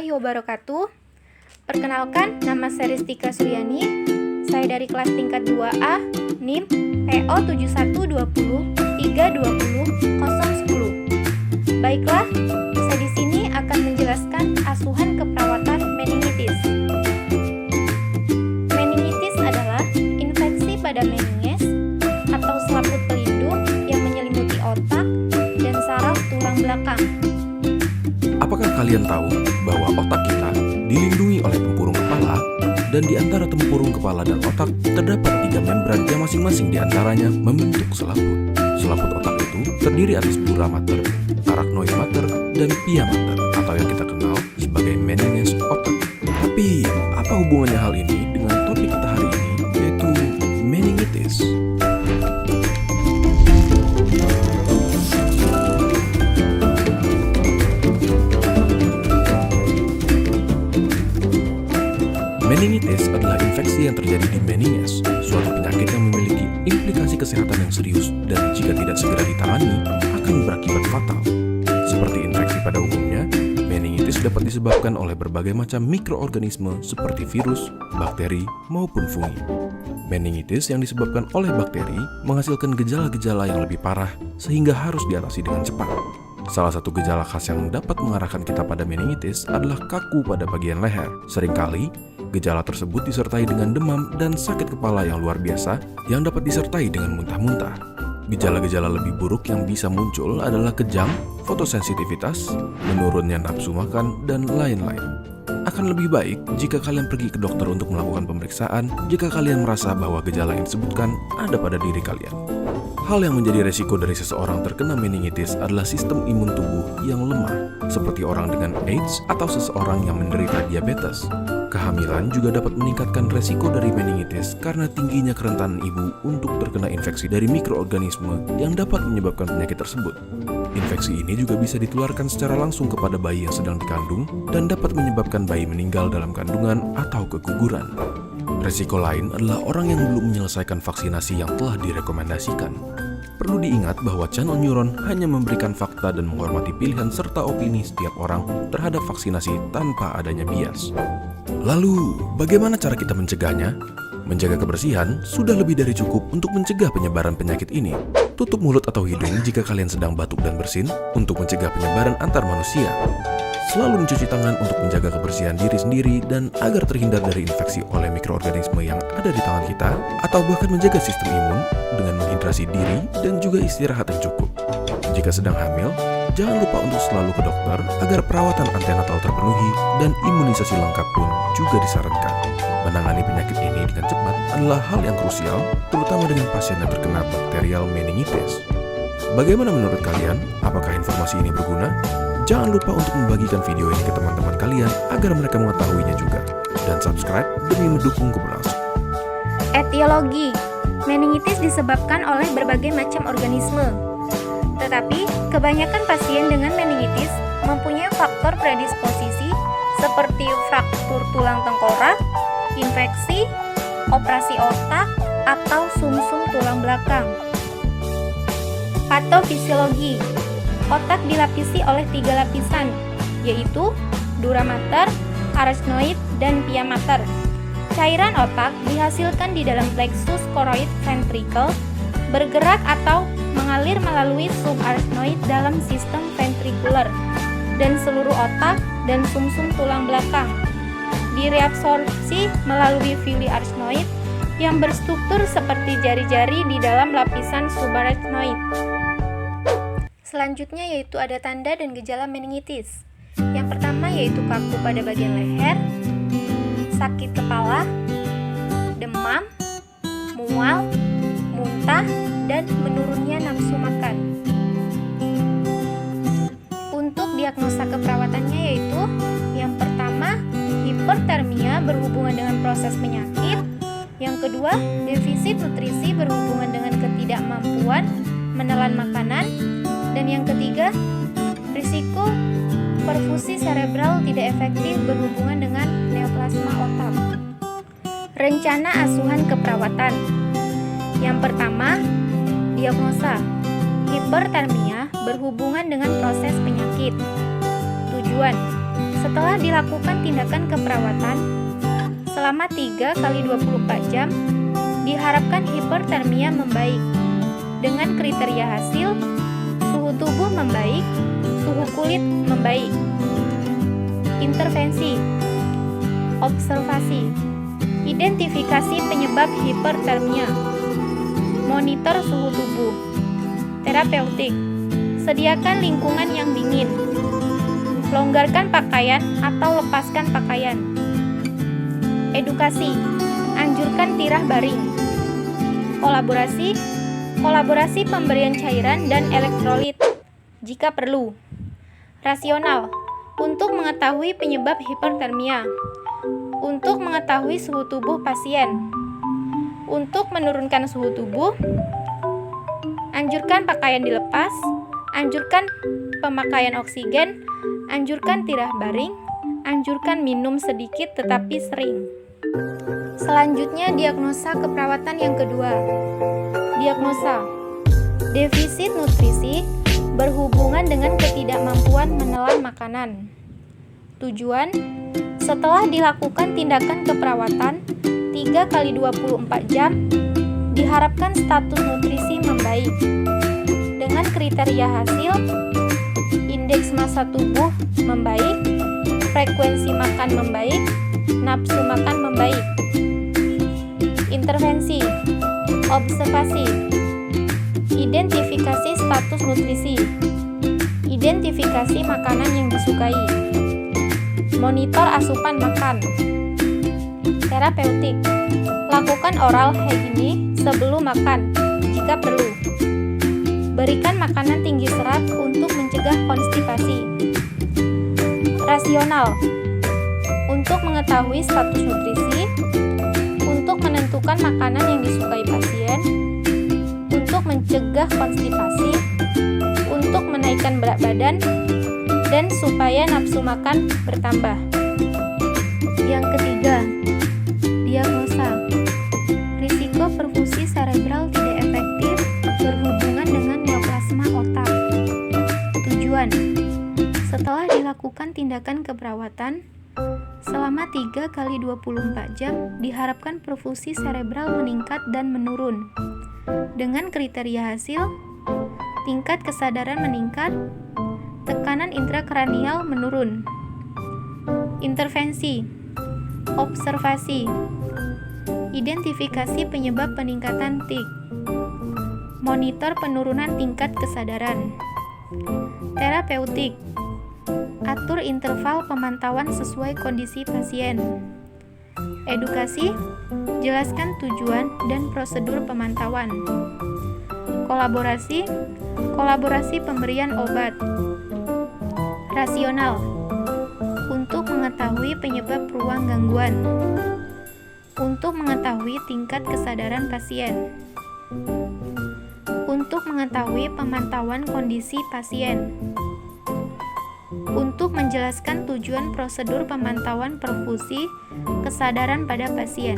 warahmatullahi wabarakatuh. Perkenalkan, nama saya Ristika Suryani. Saya dari kelas tingkat 2A, NIM PO 7120320010. Baiklah, saya di sini akan menjelaskan asuhan keperawatan meningitis. Meningitis adalah infeksi pada meninges atau selaput pelindung yang menyelimuti otak dan saraf tulang belakang. Apakah kalian tahu bahwa otak kita dilindungi oleh tempurung kepala, dan di antara tempurung kepala dan otak terdapat 3 membran yang masing-masing di antaranya membentuk selaput. Selaput otak itu terdiri atas dura mater, arachnoid mater, dan pia mater atau yang kita kenal sebagai meninges otak. Tapi apa hubungannya hal ini dengan topik kita hari ini, yaitu meningitis? Meningitis adalah infeksi yang terjadi di meninges, suatu penyakit yang memiliki implikasi kesehatan yang serius dan jika tidak segera ditangani akan berakibat fatal. Seperti infeksi pada umumnya, meningitis dapat disebabkan oleh berbagai macam mikroorganisme seperti virus, bakteri, maupun fungi. Meningitis yang disebabkan oleh bakteri menghasilkan gejala-gejala yang lebih parah sehingga harus diatasi dengan cepat. Salah satu gejala khas yang dapat mengarahkan kita pada meningitis adalah kaku pada bagian leher. Seringkali, gejala tersebut disertai dengan demam dan sakit kepala yang luar biasa yang dapat disertai dengan muntah-muntah. Gejala-gejala lebih buruk yang bisa muncul adalah kejang, fotosensitivitas, menurunnya nafsu makan, dan lain-lain. Akan lebih baik jika kalian pergi ke dokter untuk melakukan pemeriksaan jika kalian merasa bahwa gejala yang disebutkan ada pada diri kalian. Hal yang menjadi resiko dari seseorang terkena meningitis adalah sistem imun tubuh yang lemah, seperti orang dengan AIDS atau seseorang yang menderita diabetes. Kehamilan juga dapat meningkatkan resiko dari meningitis karena tingginya kerentanan ibu untuk terkena infeksi dari mikroorganisme yang dapat menyebabkan penyakit tersebut. Infeksi ini juga bisa ditularkan secara langsung kepada bayi yang sedang dikandung dan dapat menyebabkan bayi meninggal dalam kandungan atau keguguran. Resiko lain adalah orang yang belum menyelesaikan vaksinasi yang telah direkomendasikan. Perlu diingat bahwa channel neuron hanya memberikan fakta dan menghormati pilihan serta opini setiap orang terhadap vaksinasi tanpa adanya bias. Lalu, bagaimana cara kita mencegahnya? Menjaga kebersihan sudah lebih dari cukup untuk mencegah penyebaran penyakit ini. Tutup mulut atau hidung jika kalian sedang batuk dan bersin untuk mencegah penyebaran antar manusia. Selalu mencuci tangan untuk menjaga kebersihan diri sendiri dan agar terhindar dari infeksi oleh mikroorganisme yang ada di tangan kita, atau bahkan menjaga sistem imun dengan menghidrasi diri dan juga istirahat yang cukup. Jika sedang hamil, jangan lupa untuk selalu ke dokter agar perawatan antenatal terpenuhi dan imunisasi lengkap pun juga disarankan. Menangani penyakit ini dengan cepat adalah hal yang krusial, terutama dengan pasien yang terkena bakterial meningitis. Bagaimana menurut kalian? Apakah informasi ini berguna? Jangan lupa untuk membagikan video ini ke teman-teman kalian agar mereka mengetahuinya juga. Dan subscribe demi mendukung keberlangsungan. Etiologi. Meningitis disebabkan oleh berbagai macam organisme. Tetapi, kebanyakan pasien dengan meningitis mempunyai faktor predisposisi seperti fraktur tulang tengkorak, infeksi, operasi otak, atau sumsum tulang belakang. Patofisiologi. Otak dilapisi oleh 3 lapisan, yaitu dura mater, arachnoid, dan pia mater. Cairan otak dihasilkan di dalam plexus choroid ventricle, bergerak atau mengalir melalui subarachnoid dalam sistem ventrikuler, dan seluruh otak dan sumsum tulang belakang. Direabsorpsi melalui villi arachnoid yang berstruktur seperti jari-jari di dalam lapisan subarachnoid. Selanjutnya yaitu ada tanda dan gejala meningitis. Yang pertama yaitu kaku pada bagian leher, sakit kepala, demam, mual, muntah, dan menurunnya nafsu makan. Untuk diagnosa keperawatannya yaitu yang pertama, hipertermia berhubungan dengan proses penyakit. Yang kedua, defisit nutrisi berhubungan dengan ketidakmampuan menelan makanan. Dan yang ketiga, risiko perfusi serebral tidak efektif berhubungan dengan neoplasma otak. Rencana asuhan keperawatan. Yang pertama, diagnosa. Hipertermia berhubungan dengan proses penyakit. Tujuan, Setelah dilakukan tindakan keperawatan selama 3 kali 24 jam, diharapkan hipertermia membaik. Dengan kriteria hasil, suhu tubuh membaik, suhu kulit membaik. Intervensi, observasi, identifikasi penyebab hipertermia, monitor suhu tubuh. Terapeutik, sediakan lingkungan yang dingin, longgarkan pakaian atau lepaskan pakaian. Edukasi, anjurkan tirah baring. Kolaborasi pemberian cairan dan elektrolit jika perlu. Rasional, untuk mengetahui penyebab hipertermia, untuk mengetahui suhu tubuh pasien, untuk menurunkan suhu tubuh, anjurkan pakaian dilepas, anjurkan pemakaian oksigen, anjurkan tirah baring, anjurkan minum sedikit tetapi sering. Selanjutnya, diagnosa keperawatan yang kedua. Diagnosa, defisit nutrisi berhubungan dengan ketidakmampuan menelan makanan. Tujuan, setelah dilakukan tindakan keperawatan 3 kali 24 jam, diharapkan status nutrisi membaik. Dengan kriteria hasil, indeks massa tubuh membaik, frekuensi makan membaik, nafsu makan membaik. Intervensi, observasi, identifikasi status nutrisi, identifikasi makanan yang disukai, monitor asupan makan. Terapeutik, lakukan oral hygiene sebelum makan jika perlu. Berikan makanan tinggi serat untuk mencegah konstipasi. Rasional, untuk mengetahui status nutrisi, untuk menentukan makanan yang disukai pasien, untuk mencegah konstipasi, untuk menaikkan berat badan, dan supaya nafsu makan bertambah. Yang ketiga, diagnosa, risiko perfusi serebral tidak efektif berhubungan dengan neoplasma otak. Tujuan, setelah dilakukan tindakan keperawatan selama 3 kali 24 jam, diharapkan perfusi serebral meningkat dan menurun. Dengan kriteria hasil, tingkat kesadaran meningkat, tekanan intrakranial menurun. Intervensi, observasi, identifikasi penyebab peningkatan TIC, monitor penurunan tingkat kesadaran. Terapeutik, atur interval pemantauan sesuai kondisi pasien. Edukasi, jelaskan tujuan dan prosedur pemantauan. Kolaborasi pemberian obat. Rasional, untuk mengetahui penyebab ruang gangguan, untuk mengetahui tingkat kesadaran pasien, untuk mengetahui pemantauan kondisi pasien, untuk menjelaskan tujuan prosedur pemantauan perfusi kesadaran pada pasien.